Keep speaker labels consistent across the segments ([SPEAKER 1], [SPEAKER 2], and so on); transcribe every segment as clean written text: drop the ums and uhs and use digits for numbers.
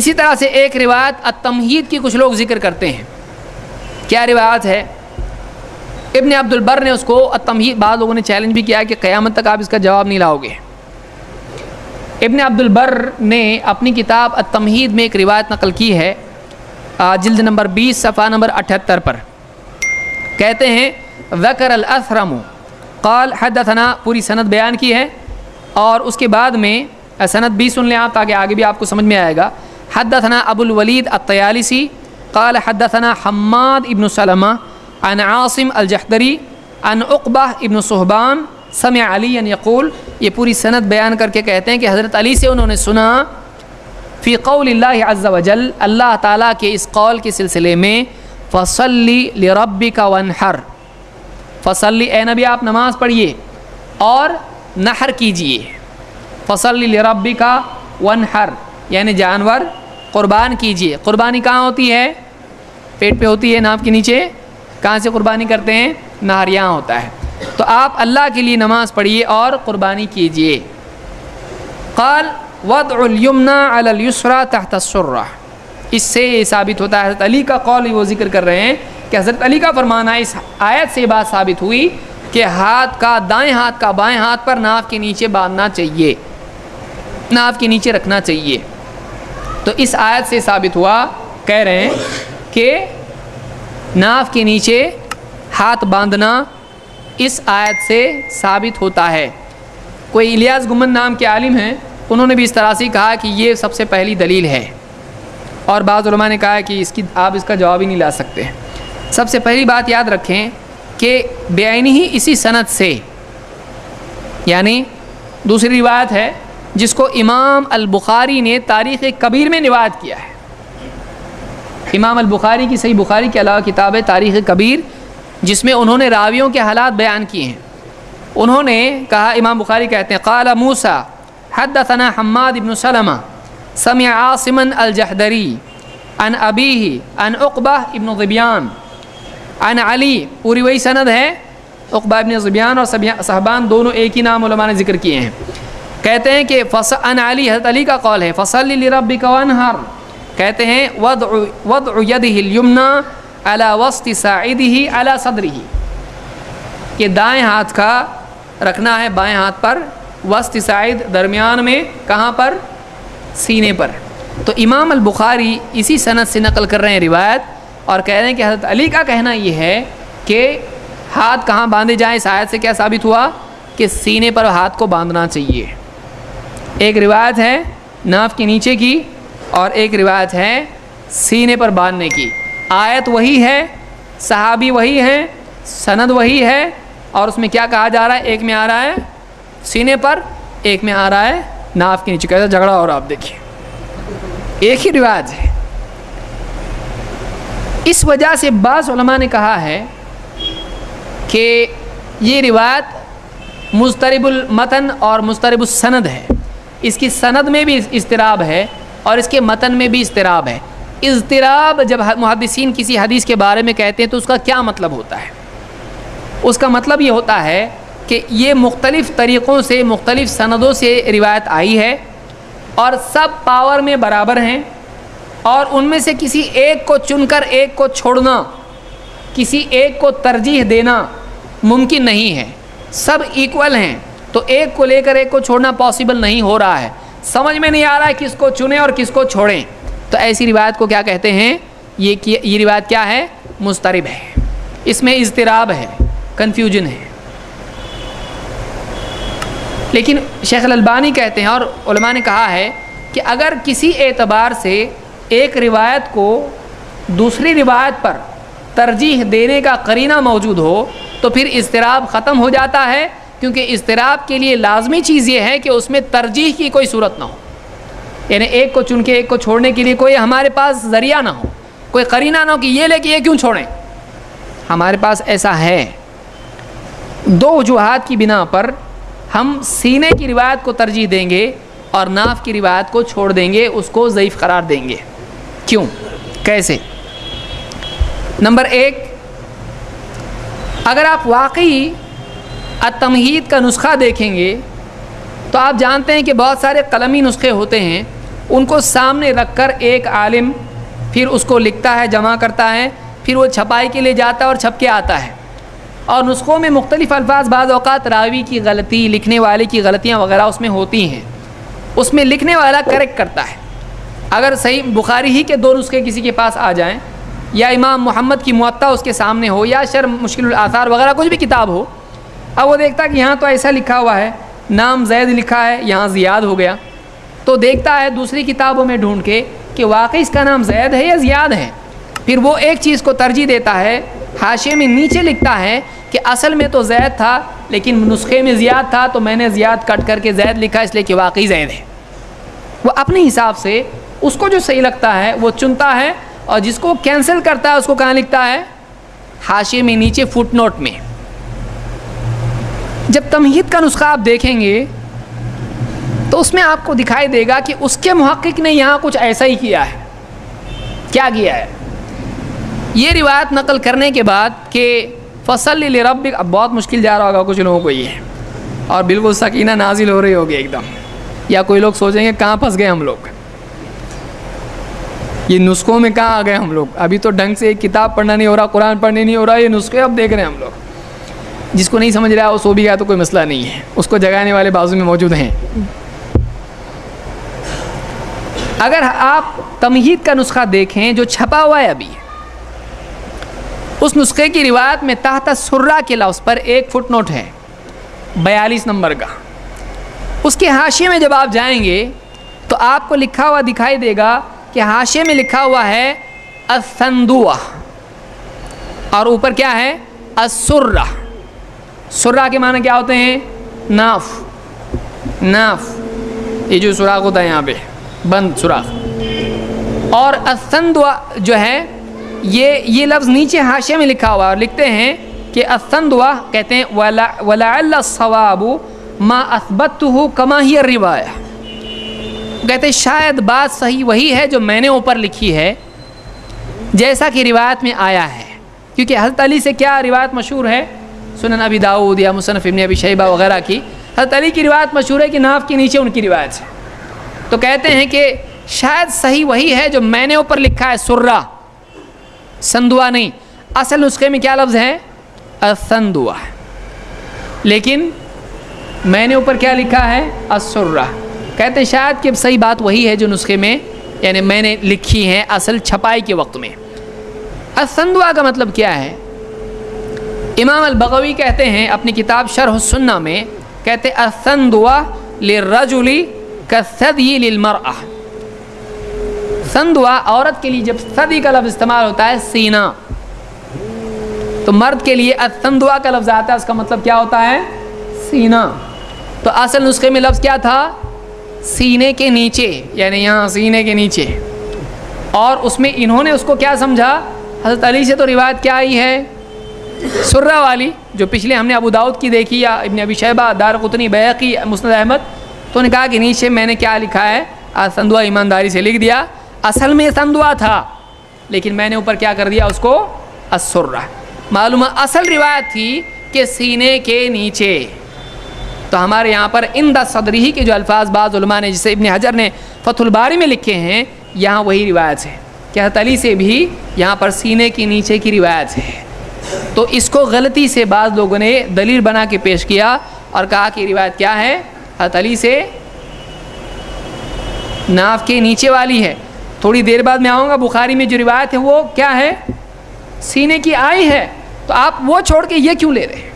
[SPEAKER 1] اسی طرح سے ایک روایت التمہید کی کچھ لوگ ذکر کرتے ہیں. کیا روایت ہے؟ ابن عبد البر نے اس کو التمہید، بعض لوگوں نے چیلنج بھی کیا کہ قیامت تک آپ اس کا جواب نہیں لاؤ گے. ابن عبد البر نے اپنی کتاب التمہید میں ایک روایت نقل کی ہے، جلد نمبر 20 صفحہ نمبر 78 پر. کہتے ہیں ذکر الاثرم قال حدثنا، پوری سند بیان کی ہے، اور اس کے بعد میں سند بھی سن لیں آپ تاکہ آگے بھی آپ کو سمجھ میں آئے گا. حدثنا ابو الولید الطیالسی قال حدثنا حماد ابن سلمہ عن عاصم الجحدری عن عقبہ ابن صہبان سمع علی یقول. یہ پوری سند بیان کر کے کہتے ہیں کہ حضرت علی سے انہوں نے سنا فی قول اللہ عز وجل، اللہ تعالیٰ کے اس قول کے سلسلے میں فصلی لربک وانحر، فصلی اے نبی آپ نماز پڑھیے اور نحر کیجئے. فصلی لربک وانحر یعنی جانور قربان کیجئے. قربانی کہاں ہوتی ہے؟ پیٹ پہ ہوتی ہے، ناف کے نیچے. کہاں سے قربانی کرتے ہیں؟ نہر، یہاں ہوتا ہے. تو آپ اللہ کے لیے نماز پڑھیے اور قربانی کیجئے. قال وضع الیمنى علی الیسری تحت السرہ. اس سے یہ ثابت ہوتا ہے، حضرت علی کا قول وہ ذکر کر رہے ہیں کہ حضرت علی کا فرمانا اس آیت سے بات ثابت ہوئی کہ ہاتھ کا دائیں ہاتھ کا بائیں ہاتھ پر ناف کے نیچے باندھنا چاہیے، ناف کے نیچے رکھنا چاہیے. تو اس آیت سے ثابت ہوا، کہہ رہے ہیں کہ ناف کے نیچے ہاتھ باندھنا اس آیت سے ثابت ہوتا ہے. کوئی الیاس گمن نام کے عالم ہیں، انہوں نے بھی اس طرح سے کہا کہ یہ سب سے پہلی دلیل ہے، اور بعض علماء نے کہا کہ آپ اس کا جواب ہی نہیں لا سکتے. سب سے پہلی بات یاد رکھیں کہ بعینی ہی اسی سند سے، یعنی دوسری روایت ہے جس کو امام البخاری نے تاریخ کبیر میں روایت کیا ہے. امام البخاری کی صحیح بخاری کے علاوہ کتاب ہے تاریخ کبیر، جس میں انہوں نے راویوں کے حالات بیان کیے ہیں. انہوں نے کہا، امام بخاری کہتے ہیں قال موسیٰ حدثنا حماد بن سلمہ سمع عاصما الجحدری عن ابیہ عن عقبہ ابن ظبیان عن علی. پوری وہی سند ہے، عقبہ ابن ظبیان اور صحبان دونوں ایک ہی نام علماء نے ذکر کیے ہیں. کہتے ہیں کہ عن علی، حضرت علی کا قول ہے فصلی لربک وانحر. کہتے ہیں وضع یدہ الیمنی علی وسط ساعدہ علی صدرہ، کہ دائیں ہاتھ کا رکھنا ہے بائیں ہاتھ پر، وسط ساعد درمیان میں، کہاں پر؟ سینے پر. تو امام البخاری اسی سند سے نقل کر رہے ہیں روایت، اور کہہ رہے ہیں کہ حضرت علی کا کہنا یہ ہے کہ ہاتھ کہاں باندھے جائیں. اس آیت سے کیا ثابت ہوا کہ سینے پر ہاتھ کو باندھنا چاہیے. ایک روایت ہے ناف کے نیچے کی اور ایک روایت ہے سینے پر باندھنے کی. آیت وہی ہے، صحابی وہی ہیں، سند وہی ہے، اور اس میں کیا کہا جا رہا ہے؟ ایک میں آ رہا ہے سینے پر، ایک میں آ رہا ہے ناف کے نیچے. کیسا جھگڑا ہو رہا آپ دیکھیے، ایک ہی روایت ہے. اس وجہ سے بعض علماء نے کہا ہے کہ یہ روایت مضطرب المتن اور مضطرب السند ہے. اس کی سند میں بھی اضطراب ہے اور اس کے متن میں بھی اضطراب ہے. اضطراب جب محدثین کسی حدیث کے بارے میں کہتے ہیں تو اس کا کیا مطلب ہوتا ہے؟ اس کا مطلب یہ ہوتا ہے کہ یہ مختلف طریقوں سے، مختلف سندوں سے روایت آئی ہے اور سب پاور میں برابر ہیں، اور ان میں سے کسی ایک کو چن کر ایک کو چھوڑنا، کسی ایک کو ترجیح دینا ممکن نہیں ہے. سب ایکول ہیں، تو ایک کو لے کر ایک کو چھوڑنا پاسبل نہیں ہو رہا ہے. سمجھ میں نہیں آ رہا ہے کس کو چنیں اور کس کو چھوڑیں. تو ایسی روایت کو کیا کہتے ہیں؟ یہ روایت کیا ہے؟ مضطرب ہے. اس میں اضطراب ہے، کنفیوژن ہے. لیکن شیخ الالبانی کہتے ہیں اور علماء نے کہا ہے کہ اگر کسی اعتبار سے ایک روایت کو دوسری روایت پر ترجیح دینے کا قرینہ موجود ہو تو پھر اضطراب ختم ہو جاتا ہے، کیونکہ اضطراب کے لیے لازمی چیز یہ ہے کہ اس میں ترجیح کی کوئی صورت نہ ہو. یعنی ایک کو چن کے ایک کو چھوڑنے کے لیے کوئی ہمارے پاس ذریعہ نہ ہو، کوئی قرینہ نہ ہو کہ یہ لے کے یہ کیوں چھوڑیں. ہمارے پاس ایسا ہے. دو وجوہات کی بنا پر ہم سینے کی روایت کو ترجیح دیں گے اور ناف کی روایت کو چھوڑ دیں گے، اس کو ضعیف قرار دیں گے. کیوں؟ کیسے؟ نمبر ایک، اگر آپ واقعی التمہید کا نسخہ دیکھیں گے تو آپ جانتے ہیں کہ بہت سارے قلمی نسخے ہوتے ہیں ان کو سامنے رکھ کر ایک عالم پھر اس کو لکھتا ہے، جمع کرتا ہے، پھر وہ چھپائی کے لیے جاتا ہے اور چھپ کے آتا ہے، اور نسخوں میں مختلف الفاظ بعض اوقات راوی کی غلطی، لکھنے والے کی غلطیاں وغیرہ اس میں ہوتی ہیں، اس میں لکھنے والا کریکٹ کرتا ہے۔ اگر صحیح بخاری ہی کے 2 نسخے کسی کے پاس آ جائیں، یا امام محمد کی موطا اس کے سامنے ہو، یا شرح مشکل الآثار وغیرہ کچھ بھی کتاب ہو، اب وہ دیکھتا ہے کہ یہاں تو ایسا لکھا ہوا ہے، نام زید لکھا ہے، یہاں زیاد ہو گیا، تو دیکھتا ہے دوسری کتابوں میں ڈھونڈ کے کہ واقعی اس کا نام زید ہے یا زیاد ہے، پھر وہ ایک چیز کو ترجیح دیتا ہے، حاشیے میں نیچے لکھتا ہے کہ اصل میں تو زید تھا لیکن نسخے میں زیاد تھا، تو میں نے زیاد کٹ کر کے زید لکھا اس لیے کہ واقعی زید ہے۔ وہ اپنے حساب سے اس کو جو صحیح لگتا ہے وہ چنتا ہے، اور جس کو کینسل کرتا ہے اس کو کہاں لکھتا ہے؟ حاشیے میں نیچے فٹ نوٹ میں۔ جب تمہید کا نسخہ آپ دیکھیں گے تو اس میں آپ کو دکھائی دے گا کہ اس کے محقق نے یہاں کچھ ایسا ہی کیا ہے۔ کیا کیا ہے؟ یہ روایت نقل کرنے کے بعد کہ فصلی لربک، اب بہت مشکل جا رہا ہوگا کچھ لوگوں کو یہ، اور بالکل سکینہ نازل ہو رہی ہوگی ایک دم، یا کوئی لوگ سوچیں گے کہاں پھنس گئے ہم لوگ، یہ نسخوں میں کہاں آ گئے ہم لوگ، ابھی تو ڈھنگ سے ایک کتاب پڑھنا نہیں ہو رہا، قرآن پڑھنے نہیں ہو رہا، یہ نسخے اب دیکھ رہے ہیں ہم لوگ۔ جس کو نہیں سمجھ رہا ہے وہ سو بھی گیا تو کوئی مسئلہ نہیں ہے، اس کو جگانے والے بازو میں موجود ہیں۔ اگر آپ تمہید کا نسخہ دیکھیں جو چھپا ہوا ہے ابھی، اس نسخے کی روایت میں تحت سرہ کے لفظ پر ایک فٹ نوٹ ہے 42 نمبر کا، اس کے حاشیے میں جب آپ جائیں گے تو آپ کو لکھا ہوا دکھائی دے گا کہ حاشیے میں لکھا ہوا ہے السندوہ، اور اوپر کیا ہے؟ السرہ۔ سرہ کے معنی کیا ہوتے ہیں؟ ناف، ناف، یہ جو سوراخ ہوتا ہے یہاں پہ بند سوراخ، اور السندوہ جو ہے یہ لفظ نیچے حاشیے میں لکھا ہوا ہے، اور لکھتے ہیں کہ السندوہ کہتے ہیں وَلَعَلَّ الصَّوَابُ مَا أَثْبَتْتُهُ كَمَا هِيَ الرِّوَایَةُ، کہتے ہیں شاید بات صحیح وہی ہے جو میں نے اوپر لکھی ہے جیسا کہ روایت میں آیا ہے، کیونکہ حضرت علی سے کیا روایت مشہور ہے؟ سنن ابی داؤد یا مصنف ابن ابی شیبہ وغیرہ کی حضرت علی کی روایت مشہور ہے کہ ناف کے نیچے ان کی روایت ہے، تو کہتے ہیں کہ شاید صحیح وہی ہے جو میں نے اوپر لکھا ہے، سرہ، سندوہ نہیں۔ اصل نسخے میں کیا لفظ ہے؟ السندوہ، لیکن میں نے اوپر کیا لکھا ہے؟ السرہ۔ کہتے ہیں شاید کہ صحیح بات وہی ہے جو نسخے میں یعنی میں نے لکھی ہے اصل چھپائی کے وقت میں۔ السندوہ کا مطلب کیا ہے؟ امام البغوی کہتے ہیں اپنی کتاب شرح السنہ میں، کہتے ہیں السندوہ للرجل کالثدی للمرأة، سندوہ عورت کے لیے جب ثدی کا لفظ استعمال ہوتا ہے سینہ، تو مرد کے لیے السندوہ کا لفظ آتا ہے، اس کا مطلب کیا ہوتا ہے؟ سینہ۔ تو اصل نسخے میں لفظ کیا تھا؟ سینے کے نیچے، یعنی یہاں سینے کے نیچے، اور اس میں انہوں نے اس کو کیا سمجھا؟ حضرت علی سے تو روایت کیا آئی ہے؟ سرہ والی، جو پچھلے ہم نے ابو داؤد کی دیکھی یا ابن ابی شیبہ، دارقطنی، بیہقی، مسند احمد، تو انہوں نے کہا کہ نیچے میں نے کیا لکھا ہے؟ سندوہ، ایمانداری سے لکھ دیا، اصل میں سندوہ تھا لیکن میں نے اوپر کیا کر دیا اس کو؟ السرہ۔ معلوم اصل روایت تھی کہ سینے کے نیچے۔ تو ہمارے یہاں پر عند صدرہ کے جو الفاظ بعض علماء نے، جسے ابن حجر نے فتح الباری میں لکھے ہیں، یہاں وہی روایت ہے کہ حضرت علی سے بھی یہاں پر سینے کے نیچے کی روایت ہے۔ تو اس کو غلطی سے بعض لوگوں نے دلیل بنا کے پیش کیا اور کہا کہ روایت کیا ہے؟ حضرت علی سے ناف کے نیچے والی ہے۔ تھوڑی دیر بعد میں آؤں گا، بخاری میں جو روایت ہے وہ کیا ہے؟ سینے کی آئی ہے، تو آپ وہ چھوڑ کے یہ کیوں لے رہے ہیں؟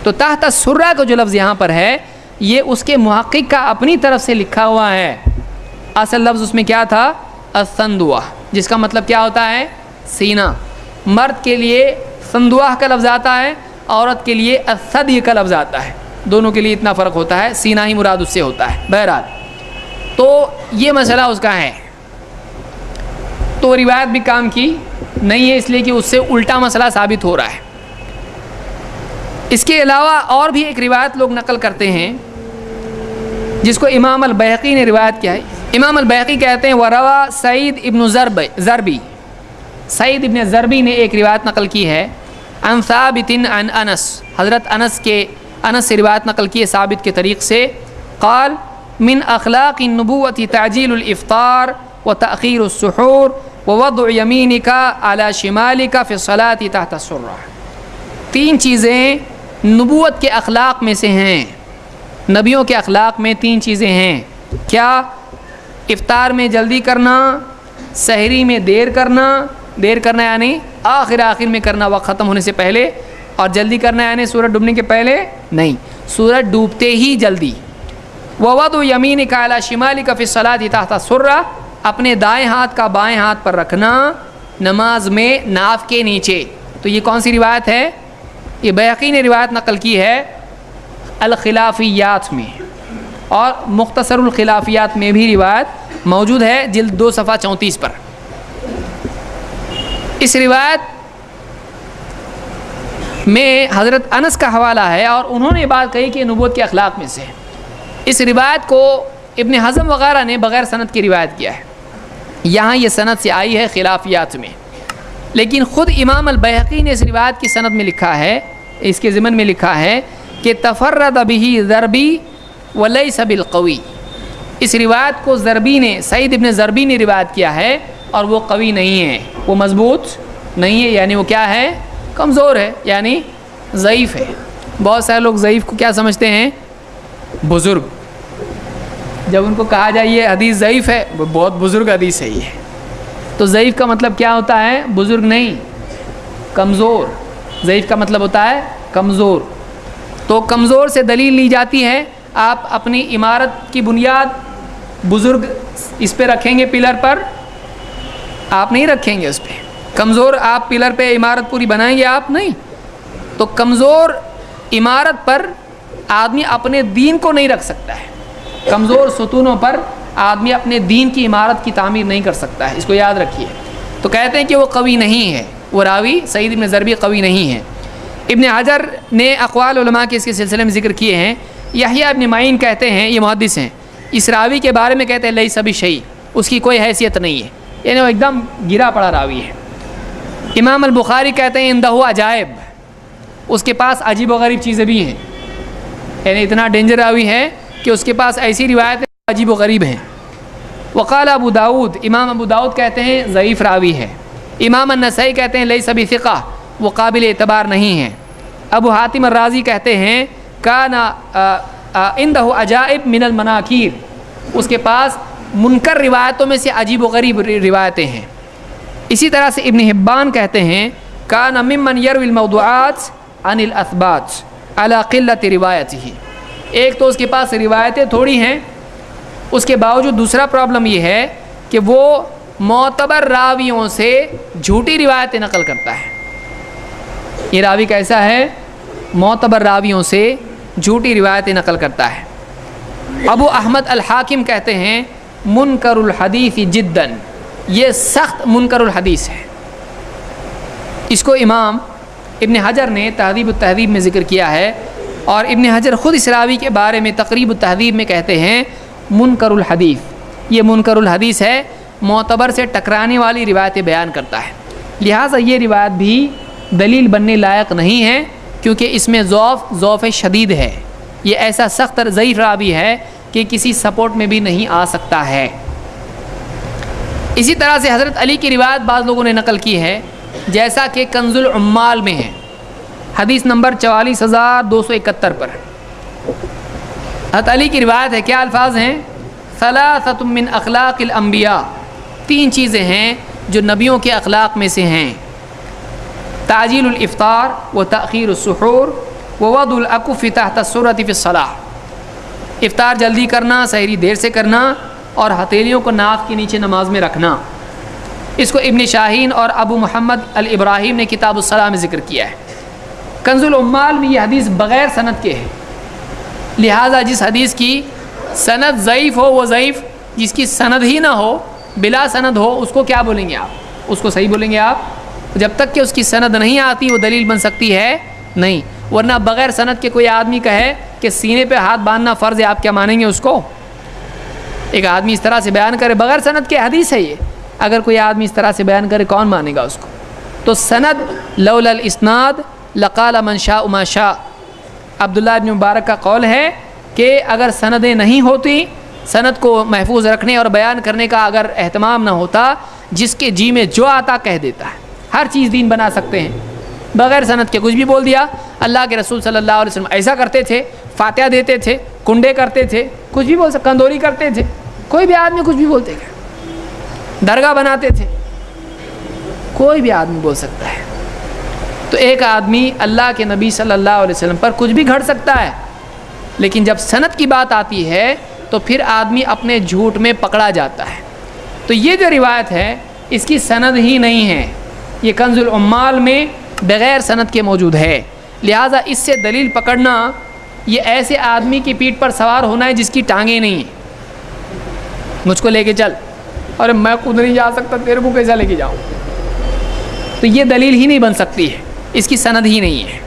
[SPEAKER 1] تو تحت سرہ کا جو لفظ یہاں پر ہے یہ اس کے محقق کا اپنی طرف سے لکھا ہوا ہے، اصل لفظ اس میں کیا تھا؟ السندوہ، جس کا مطلب کیا ہوتا ہے؟ سینہ۔ مرد کے لیے سندوہ کا لفظ آتا ہے، عورت کے لیے الثدی کا لفظ آتا ہے، دونوں کے لیے اتنا فرق ہوتا ہے، سینہ ہی مراد اس سے ہوتا ہے۔ بہرحال تو یہ مسئلہ اس کا ہے، تو روایت بھی کام کی نہیں ہے، اس لیے کہ اس سے الٹا مسئلہ ثابت ہو رہا ہے۔ اس کے علاوہ اور بھی ایک روایت لوگ نقل کرتے ہیں جس کو امام البیہقی نے روایت کیا ہے۔ امام البیہقی کہتے ہیں وَرَوَى سعید ابن زربی، سعید ابن زربی نے ایک روایت نقل کی ہے، عن ثابت عن انس، حضرت انس سے روایت نقل کی ہے ثابت کے طریق سے، قال من اخلاق النبوۃ تعجیل الافطار وتأخیر السحور ووضع یمینک علی شمالک فی الصلاۃ تحت السرہ. 3 چیزیں نبوت کے اخلاق میں سے ہیں. نبیوں کے اخلاق میں 3 چیزیں ہیں. کیا؟ افطار میں جلدی کرنا، سحری میں دیر کرنا یعنی آخر میں کرنا وقت ختم ہونے سے پہلے، اور جلدی کرنا یعنی سورج ڈوبنے کے پہلے نہیں، سورج ڈوبتے ہی جلدی. ووضع یمینک علی شمالک فی الصلاۃ تحت السرہ، اپنے دائیں ہاتھ کا بائیں ہاتھ پر رکھنا نماز میں ناف کے نیچے. تو یہ کون سی روایت ہے؟ یہ بیہقی نے روایت نقل کی ہے الخلافیات میں، اور مختصر الخلافیات میں بھی روایت موجود ہے جلد 2 صفحہ 34 پر. اس روایت میں حضرت انس کا حوالہ ہے اور انہوں نے بات کہی کہ نبوت کے اخلاق میں سے. اس روایت کو ابن حزم وغیرہ نے بغیر سند کی روایت کیا ہے. یہاں یہ سند سے آئی ہے خلافیات میں، لیکن خود امام البیہقی نے اس روایت کی سند میں لکھا ہے، اس کے ضمن میں لکھا ہے کہ تفرد بہ ضربی ولیس بالقوی. اس روایت کو ضربی نے، سعید ابن ضربی نے روایت کیا ہے اور وہ قوی نہیں ہے، وہ مضبوط نہیں ہے، یعنی وہ کیا ہے؟ کمزور ہے، یعنی ضعیف ہے. بہت سارے لوگ ضعیف کو کیا سمجھتے ہیں؟ بزرگ. جب ان کو کہا جائے یہ حدیث ضعیف ہے، وہ بہت بزرگ حدیث ہے یہ. تو ضعیف کا مطلب کیا ہوتا ہے؟ بزرگ نہیں، کمزور. ضعیف کا مطلب ہوتا ہے کمزور. تو کمزور سے دلیل لی جاتی ہے. آپ اپنی عمارت کی بنیاد بزرگ اس پہ رکھیں گے، پلر پر آپ نہیں رکھیں گے. اس پہ کمزور آپ پلر پہ عمارت پوری بنائیں گے آپ نہیں. تو کمزور عمارت پر آدمی اپنے دین کو نہیں رکھ سکتا ہے. کمزور ستونوں پر آدمی اپنے دین کی عمارت کی تعمیر نہیں کر سکتا ہے، اس کو یاد رکھیے. تو کہتے ہیں کہ وہ قوی نہیں ہے، وہ راوی سعید ابن ضربی قوی نہیں ہے. ابن حجر نے اقوال علماء کے اس کے سلسلے میں ذکر کیے ہیں. یحییٰ ابن معین کہتے ہیں، یہ محدث ہیں، اس راوی کے بارے میں کہتے ہیں لیس بشیء، اس کی کوئی حیثیت نہیں ہے، یعنی وہ ایک دم گرا پڑا راوی ہے. امام البخاری کہتے ہیں اندہ عجائب، اس کے پاس عجیب و غریب چیزیں بھی ہیں، یعنی اتنا ڈینجر راوی ہے کہ اس کے پاس ایسی روایتیں عجیب و غریب ہیں. وقال ابو داود، امام ابو داود کہتے ہیں ضعیف راوی ہے. امام النسائی کہتے ہیں لیس بثقہ، وہ قابل اعتبار نہیں ہے. ابو حاتم الرازی کہتے ہیں کان عندہ عجائب من المناکیر، اس کے پاس منکر روایتوں میں سے عجیب و غریب روایتیں ہیں. اسی طرح سے ابن حبان کہتے ہیں کان ممن یروی الموضوعات عن الاثبات علی قلت روایتہ. ایک تو اس کے پاس روایتیں تھوڑی ہیں، اس کے باوجود دوسرا پرابلم یہ ہے کہ وہ معتبر راویوں سے جھوٹی روایتیں نقل کرتا ہے. یہ راوی کیسا ہے؟ معتبر راویوں سے جھوٹی روایتیں نقل کرتا ہے. ابو احمد الحاکم کہتے ہیں منکر الحدیث جداً، یہ سخت منکر الحدیث ہے. اس کو امام ابن حجر نے تہذیب التہذیب میں ذکر کیا ہے، اور ابن حجر خود اس راوی کے بارے میں تقریب التہذیب میں کہتے ہیں منکر الحدیث. یہ منکر الحدیث ہے، معتبر سے ٹکرانے والی روایتیں بیان کرتا ہے. لہٰذا یہ روایت بھی دلیل بننے لائق نہیں ہے، کیونکہ اس میں ضعف شدید ہے. یہ ایسا سخت ضعیف راوی ہے کہ کسی سپورٹ میں بھی نہیں آ سکتا ہے. اسی طرح سے حضرت علی کی روایت بعض لوگوں نے نقل کی ہے، جیسا کہ کنز العمال میں ہے، حدیث نمبر 44271 پر. حضرت علی کی روایت ہے، کیا الفاظ ہیں؟ ثلاثۃ من اخلاق الانبیاء، 3 چیزیں ہیں جو نبیوں کے اخلاق میں سے ہیں. تعجیل الافطار و تأخیر السحور و وضع الاکف تحت السرۃ فی الصلاۃ. افطار جلدی کرنا، سحری دیر سے کرنا، اور ہتھیلیوں کو ناف کے نیچے نماز میں رکھنا. اس کو ابن شاہین اور ابو محمد الابراہیم نے کتاب الصلاۃ میں ذکر کیا ہے. کنز العمال میں یہ حدیث بغیر سند کے ہے، لہٰذا جس حدیث کی سند ضعیف ہو وہ ضعیف، جس کی سند ہی نہ ہو، بلا سند ہو، اس کو کیا بولیں گے آپ؟ اس کو صحیح بولیں گے آپ. جب تک کہ اس کی سند نہیں آتی وہ دلیل بن سکتی ہے نہیں. ورنہ بغیر سند کے کوئی آدمی کہے کہ سینے پہ ہاتھ باندھنا فرض ہے، آپ کیا مانیں گے اس کو؟ ایک آدمی اس طرح سے بیان کرے بغیر سند کے، حدیث ہے یہ، اگر کوئی آدمی اس طرح سے بیان کرے کون مانے گا اس کو؟ تو سند لولا الاسناد لقال من شاء ما شاء. عبداللہ ابن مبارک کا قول ہے کہ اگر سندیں نہیں ہوتی سند کو محفوظ رکھنے اور بیان کرنے کا اگر اہتمام نہ ہوتا، جس کے جی میں جو آتا کہہ دیتا ہے، ہر چیز دین بنا سکتے ہیں بغیر سند کے، کچھ بھی بول دیا۔ اللہ کے رسول صلی اللہ علیہ وسلم ایسا کرتے تھے، فاتحہ دیتے تھے، کنڈے کرتے تھے، کچھ بھی بول سکتے، کندوری کرتے تھے، کوئی بھی آدمی کچھ بھی بولتے تھے، درگاہ بناتے تھے، کوئی بھی آدمی بول سکتا ہے۔ تو ایک آدمی اللہ کے نبی صلی اللہ علیہ وسلم پر کچھ بھی گھڑ سکتا ہے، لیکن جب سند کی بات آتی ہے تو پھر آدمی اپنے جھوٹ میں پکڑا جاتا ہے۔ تو یہ جو روایت ہے اس کی سند ہی نہیں ہے، یہ کنز العمال میں بغیر سند کے موجود ہے، لہٰذا اس سے دلیل پکڑنا یہ ایسے آدمی کی پیٹھ پر سوار ہونا ہے جس کی ٹانگیں نہیں ہیں، مجھ کو لے کے چل، اور میں خود نہیں جا سکتا تیرے کو کیسا لے کے جاؤں، تو یہ دلیل ہی نہیں بن سکتی ہے، اس کی سند ہی نہیں ہے۔